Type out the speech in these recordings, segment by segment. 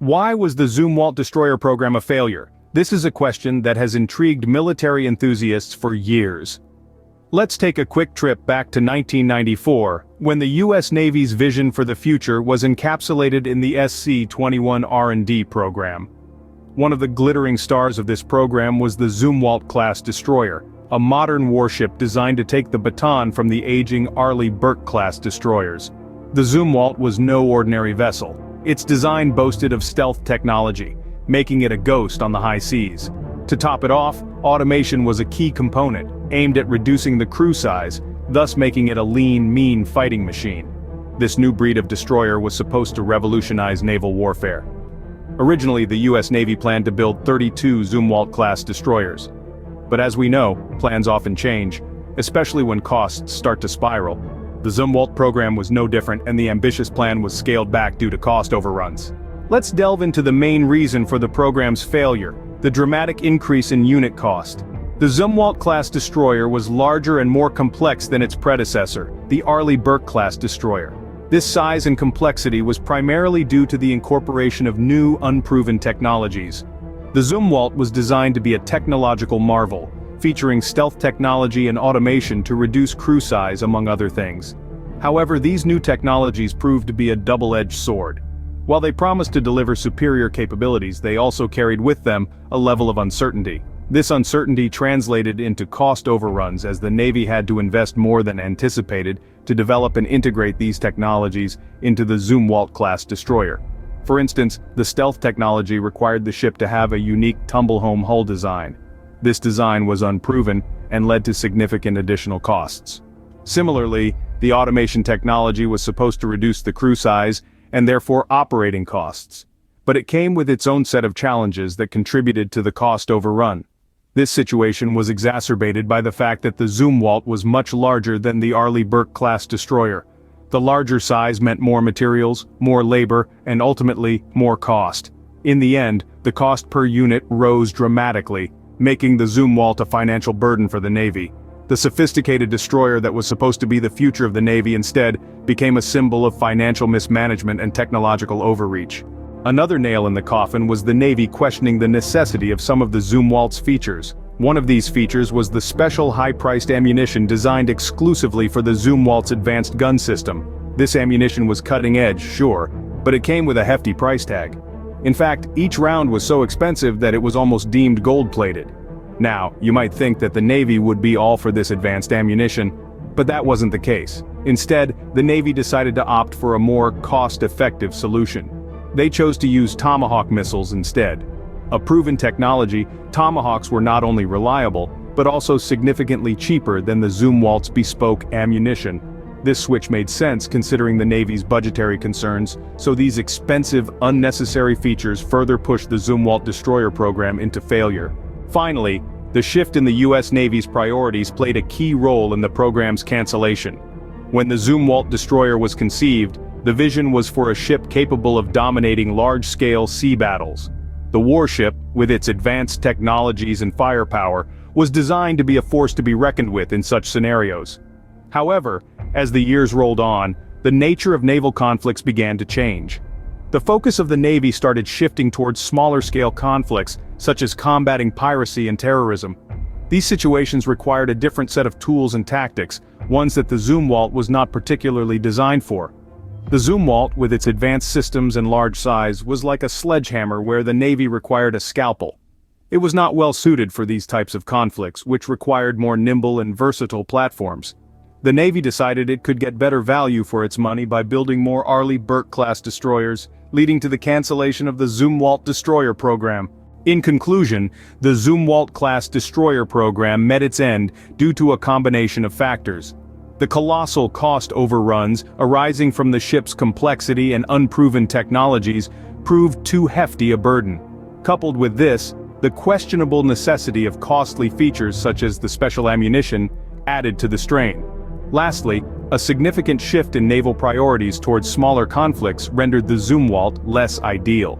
Why was the Zumwalt destroyer program a failure? This is a question that has intrigued military enthusiasts for years. Let's take a quick trip back to 1994, when the U.S. Navy's vision for the future was encapsulated in the SC-21 R&D program. One of the glittering stars of this program was the Zumwalt-class destroyer, a modern warship designed to take the baton from the aging Arleigh Burke-class destroyers. The Zumwalt was no ordinary vessel. Its design boasted of stealth technology, making it a ghost on the high seas. To top it off, automation was a key component, aimed at reducing the crew size, thus making it a lean, mean fighting machine. This new breed of destroyer was supposed to revolutionize naval warfare. Originally, the U.S. Navy planned to build 32 Zumwalt-class destroyers. But as we know, plans often change, especially when costs start to spiral. The Zumwalt program was no different, and the ambitious plan was scaled back due to cost overruns. Let's delve into the main reason for the program's failure: the dramatic increase in unit cost. The Zumwalt-class destroyer was larger and more complex than its predecessor, the Arleigh Burke-class destroyer. This size and complexity was primarily due to the incorporation of new, unproven technologies. The Zumwalt was designed to be a technological marvel, featuring stealth technology and automation to reduce crew size, among other things. However, these new technologies proved to be a double-edged sword. While they promised to deliver superior capabilities, they also carried with them a level of uncertainty. This uncertainty translated into cost overruns, as the Navy had to invest more than anticipated to develop and integrate these technologies into the Zumwalt-class destroyer. For instance, the stealth technology required the ship to have a unique tumble-home hull design. This design was unproven and led to significant additional costs. Similarly, the automation technology was supposed to reduce the crew size and therefore operating costs. But it came with its own set of challenges that contributed to the cost overrun. This situation was exacerbated by the fact that the Zumwalt was much larger than the Arleigh Burke-class destroyer. The larger size meant more materials, more labor, and ultimately, more cost. In the end, the cost per unit rose dramatically, making the Zumwalt a financial burden for the Navy. The sophisticated destroyer that was supposed to be the future of the Navy instead became a symbol of financial mismanagement and technological overreach. Another nail in the coffin was the Navy questioning the necessity of some of the Zumwalt's features. One of these features was the special high-priced ammunition designed exclusively for the Zumwalt's advanced gun system. This ammunition was cutting-edge, sure, but it came with a hefty price tag. In fact, each round was so expensive that it was almost deemed gold-plated. Now, you might think that the Navy would be all for this advanced ammunition, but that wasn't the case. Instead, the Navy decided to opt for a more cost-effective solution. They chose to use Tomahawk missiles instead. A proven technology, Tomahawks were not only reliable, but also significantly cheaper than the Zumwalt's bespoke ammunition. This switch made sense considering the Navy's budgetary concerns, so these expensive, unnecessary features further pushed the Zumwalt destroyer program into failure. Finally, the shift in the U.S. Navy's priorities played a key role in the program's cancellation. When the Zumwalt destroyer was conceived, the vision was for a ship capable of dominating large-scale sea battles. The warship, with its advanced technologies and firepower, was designed to be a force to be reckoned with in such scenarios. However, as the years rolled on, the nature of naval conflicts began to change. The focus of the Navy started shifting towards smaller-scale conflicts, such as combating piracy and terrorism. These situations required a different set of tools and tactics, ones that the Zumwalt was not particularly designed for. The Zumwalt, with its advanced systems and large size, was like a sledgehammer where the Navy required a scalpel. It was not well suited for these types of conflicts, which required more nimble and versatile platforms. The Navy decided it could get better value for its money by building more Arleigh Burke-class destroyers, leading to the cancellation of the Zumwalt destroyer program. In conclusion, the Zumwalt-class destroyer program met its end due to a combination of factors. The colossal cost overruns arising from the ship's complexity and unproven technologies proved too hefty a burden. Coupled with this, the questionable necessity of costly features such as the special ammunition added to the strain. Lastly, a significant shift in naval priorities towards smaller conflicts rendered the Zumwalt less ideal.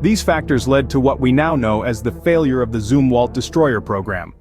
These factors led to what we now know as the failure of the Zumwalt destroyer program.